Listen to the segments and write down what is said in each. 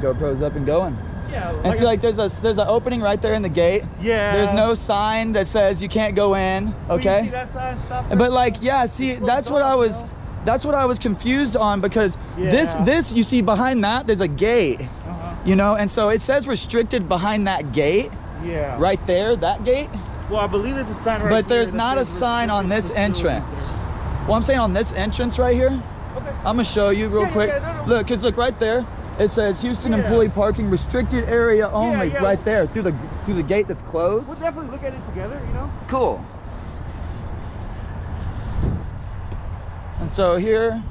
GoPros up and going. Yeah. And see, like there's an opening right there in the gate. Yeah. There's no sign that says you can't go in. Okay. See that sign? Stop. But like, yeah, see, that's what I was confused on, because this you see behind that there's a gate. You know, and so it says restricted behind that gate. Yeah. Right there, that gate. Well, I believe there's a sign right But there's not a sign on this entrance. Well, I'm saying on this entrance right here. Okay. I'm gonna show you real quick. No. Look, cause look right there. It says Houston employee parking restricted area only, right there through the gate that's closed. We'll definitely look at it together, you know. Cool. And so here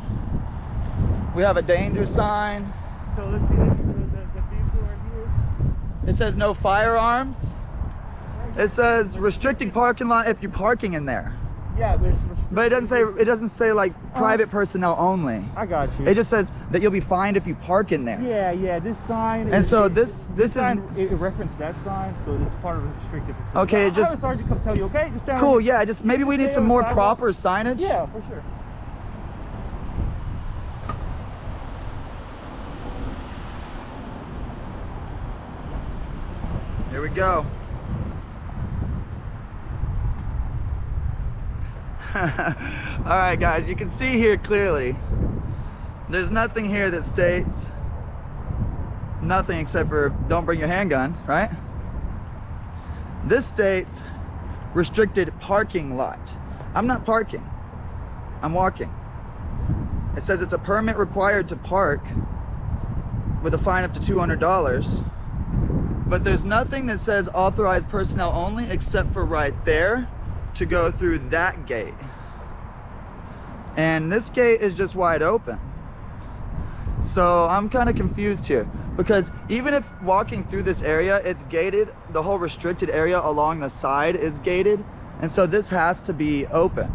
we have a danger sign. So let's see this. The vehicle right here. It says no firearms. It says restricted parking lot if you're parking in there. Yeah, there's. But it doesn't say like private personnel only. I got you. It just says that you'll be fined if you park in there. Yeah. This sign. And so this sign, it referenced that sign, so it's part of a restricted facility. Okay, I'll have a sergeant come tell you. Okay, just down. Cool. Yeah, just maybe we need some more proper signage. Yeah, for sure. Here we go. All right, guys, you can see here clearly there's nothing here that states nothing except for don't bring your handgun, right? This states restricted parking lot. I'm not parking, I'm walking. It says it's a permit required to park with a fine up to $200, but there's nothing that says authorized personnel only except for right there to go through that gate. And this gate is just wide open. So I'm kind of confused here, because even if walking through this area, it's gated. The whole restricted area along the side is gated. And so this has to be open.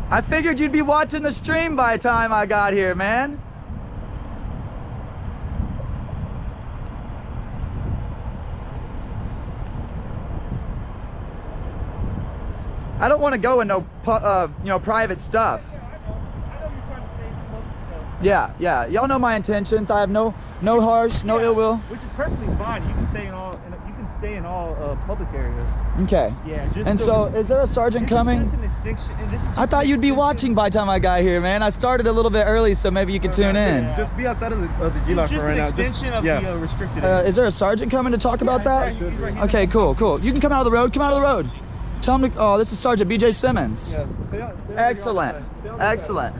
I figured you'd be watching the stream by the time I got here, man. I don't want to go in no, private stuff. Yeah, y'all know my intentions. I have no harsh, no ill will. Which is perfectly fine. You can stay in all public areas. Okay. Yeah. And so, is there a sergeant coming? I thought you'd be watching by the time I got here, man. I started a little bit early, so maybe you could tune in. Just be outside of the G-lock for right now. Just an extension of the restricted area. Is there a sergeant coming to talk about that? Right Okay, cool. You can come out of the road. Come out of the road. Tell him to. Oh, this is Sergeant BJ Simmons. Yeah. Excellent.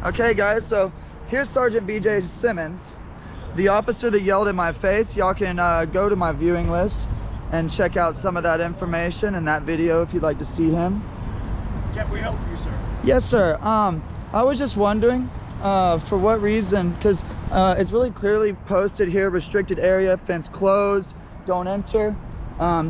Okay, guys. So here's Sergeant BJ Simmons, the officer that yelled in my face. Y'all can go to my viewing list and check out some of that information in that video if you'd like to see him. Can we help you, sir? Yes, sir. I was just wondering for what reason, because it's really clearly posted here, restricted area, fence closed, don't enter.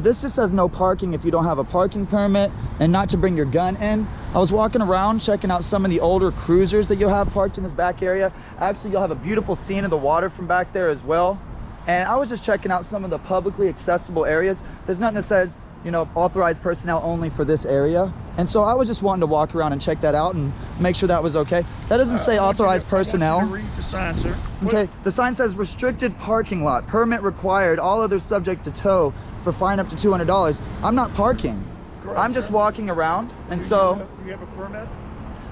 This just says no parking if you don't have a parking permit, and not to bring your gun in. I was walking around checking out some of the older cruisers that you'll have parked in this back area. Actually, you'll have a beautiful scene of the water from back there as well. And I was just checking out some of the publicly accessible areas. There's nothing that says, authorized personnel only for this area. And so I was just wanting to walk around and check that out and make sure that was okay. That doesn't say authorized personnel. I want you to read the sign, sir. Okay, the sign says restricted parking lot, permit required, all others subject to tow for fine up to $200. I'm not parking. Correct, I'm just walking around. And so you have a permit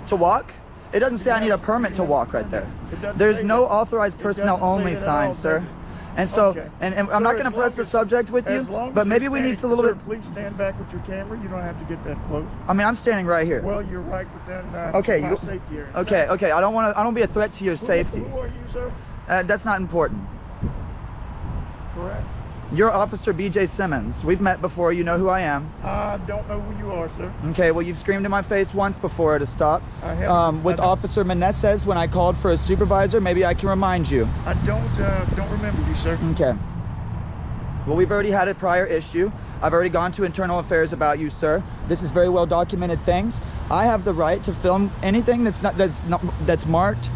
to walk? It doesn't say I need a permit to walk right there. There's no authorized personnel only sign, sir. And so, and I'm not going to press the subject with you, but maybe we need a little bit. Please stand back with your camera. You don't have to get that close. I mean, I'm standing right here. Well, you're right within my safety area. Okay. I don't want to be a threat to your safety. Who are you, sir? That's not important. Correct. You're Officer BJ Simmons. We've met before. You know who I am. I don't know who you are, sir. Okay, well, you've screamed in my face once before to stop. I have. With Officer Meneses when I called for a supervisor. Maybe I can remind you. I don't remember you, sir. Okay. Well, we've already had a prior issue. I've already gone to internal affairs about you, sir. This is very well documented things. I have the right to film anything that's marked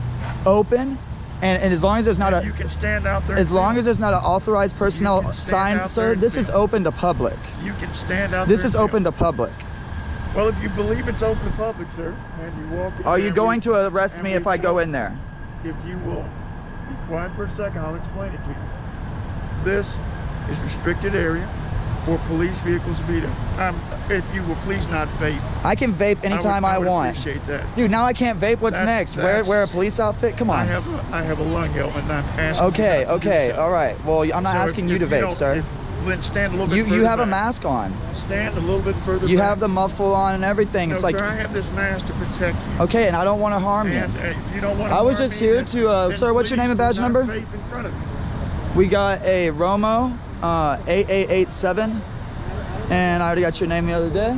open And as long as there's not You can stand out there. as long as there's not an authorized personnel can stand sign, out sir, there and this is film. open to public. You can stand out This there is and open film. to public. Well, if you believe it's open to public, sir, and you walk in Are you and going we- to arrest and me we if I go talk- in there? If you will be quiet for a second, I'll explain it to you. This is restricted area for police vehicles to be there. If you will please not vape. I can vape anytime I would want. appreciate that. Dude, now I can't vape. What's That's- next? Wear a that's- police outfit? Come I on. have a lung helmet and I'm asking Okay, you not to do okay, so. all right. Well, I'm not So asking if you to vape, don't- sir. Then stand a little bit You further have a back. mask on. Stand a little bit further You back. have the muffle on and everything. No, It's like, sir, I have this mask to protect you. okay, and I don't want to harm you. And if you don't want to I was harm just me, here then- to, then sir, what's your please name and do badge not number? vape in front of me. We got a Romo 8887, and I already got your name the other day.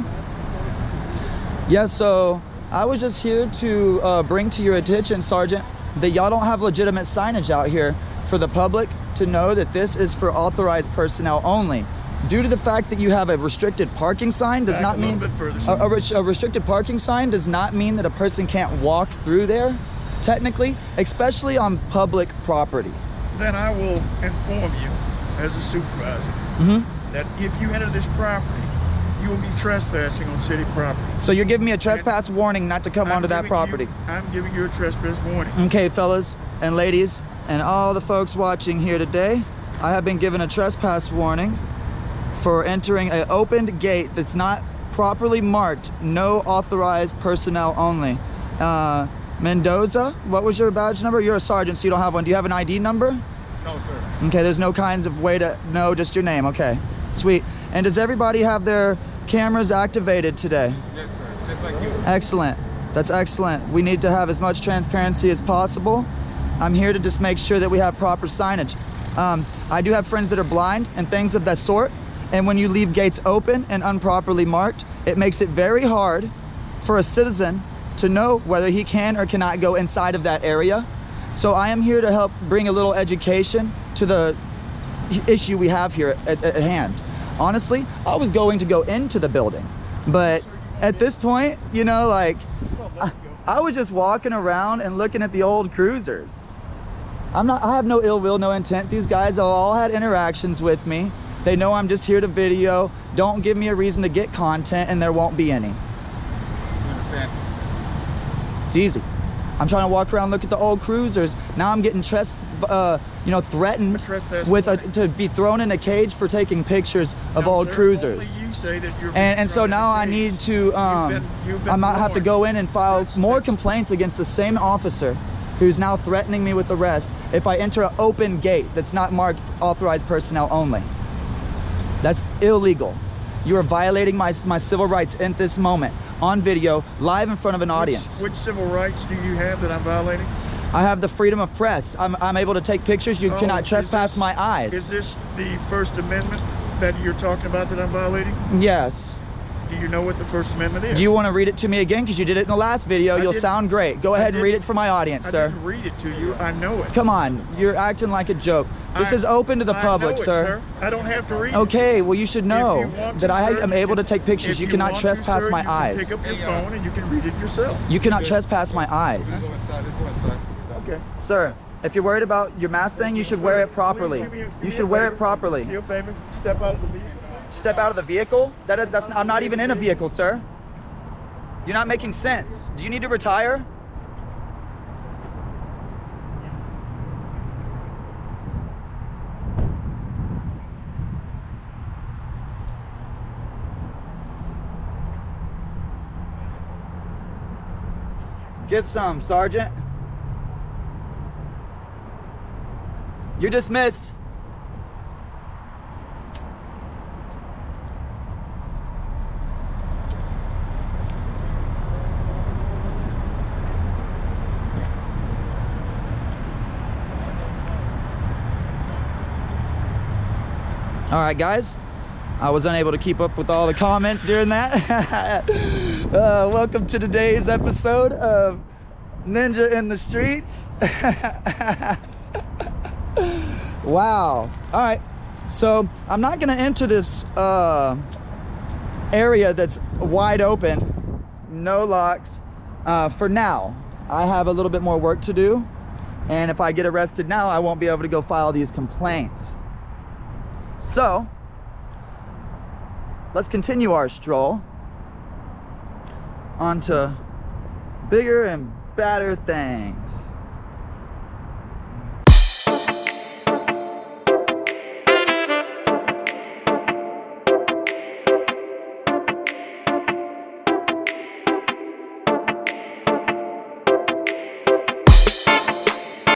Yeah, so I was just here to bring to your attention, Sergeant, that y'all don't have legitimate signage out here for the public to know that this is for authorized personnel only. Due to the fact that you have a restricted parking sign does Back not a little mean bit further, sir. a restricted parking sign does not mean that a person can't walk through there, technically, especially on public property. Then I will inform you as a supervisor Hmm. that if you enter this property, you will be trespassing on city property. So you're giving me a trespass warning not to come onto that property. I'm giving you a trespass warning. Okay, fellas and ladies, and all the folks watching here today, I have been given a trespass warning for entering an opened gate that's not properly marked, no authorized personnel only. Mendoza, what was your badge number? You're a sergeant, so you don't have one. Do you have an ID number? No, sir. Okay, there's no kinds of way to know, just your name. Okay, sweet. And does everybody have their cameras activated today? Yes, sir. Just like you. Excellent. That's excellent. We need to have as much transparency as possible. I'm here to just make sure that we have proper signage. I do have friends that are blind and things of that sort. And when you leave gates open and improperly marked, it makes it very hard for a citizen to know whether he can or cannot go inside of that area. So I am here to help bring a little education to the issue we have here at hand. Honestly, I was going to go into the building, but at this point, you know, like, I was just walking around and looking at the old cruisers. I have no ill will, no intent. These guys all had interactions with me. They know I'm just here to video. Don't give me a reason to get content and there won't be any. You understand? It's easy. I'm trying to walk around, look at the old cruisers. Now I'm getting threatened Trespass with warning. to be thrown in a cage for taking pictures of No, old sir, cruisers. only you say that you're And so being now I thrown in a need cage. to You've been I might have to warned. go in and file more That's- complaints against the same officer who's now threatening me with arrest if I enter an open gate that's not marked authorized personnel only. That's illegal. You are violating my civil rights in this moment, on video, live in front of an audience. Which civil rights do you have that I'm violating? I have the freedom of press. I'm able to take pictures. You Oh, cannot is trespass this- my eyes. Is this the First Amendment that you're talking about that I'm violating? Yes. Do you know what the First Amendment is? Do you want to read it to me again? Because you did it in the last video. I You'll didn't- sound great. Go ahead and read it for my audience, I sir. didn't read it to you. I know it. Come on, you're acting like a joke. This is open to the I public, know it, sir. I don't have to read it. Okay, well you should know If you want that to, I sir, am you able to can- take pictures. if You cannot want to, trespass sir, my you can eyes. Pick up your phone and you can read it yourself. You cannot trespass my eyes. Let's go inside. Let's go inside. Okay. Sir, if you're worried about your mask thing, you should wear it properly. You should wear it properly. Do you a favor? Step out of the vehicle. Step out of the vehicle? I'm not even in a vehicle, sir. You're not making sense. Do you need to retire? Get some, Sergeant. You're dismissed. All right, guys. I was unable to keep up with all the comments during that. Welcome to today's episode of Ninja in the Streets. Wow. All right. So I'm not going to enter this area that's wide open, no locks, for now. I have a little bit more work to do. And if I get arrested now, I won't be able to go file these complaints. So, let's continue our stroll onto bigger and badder things.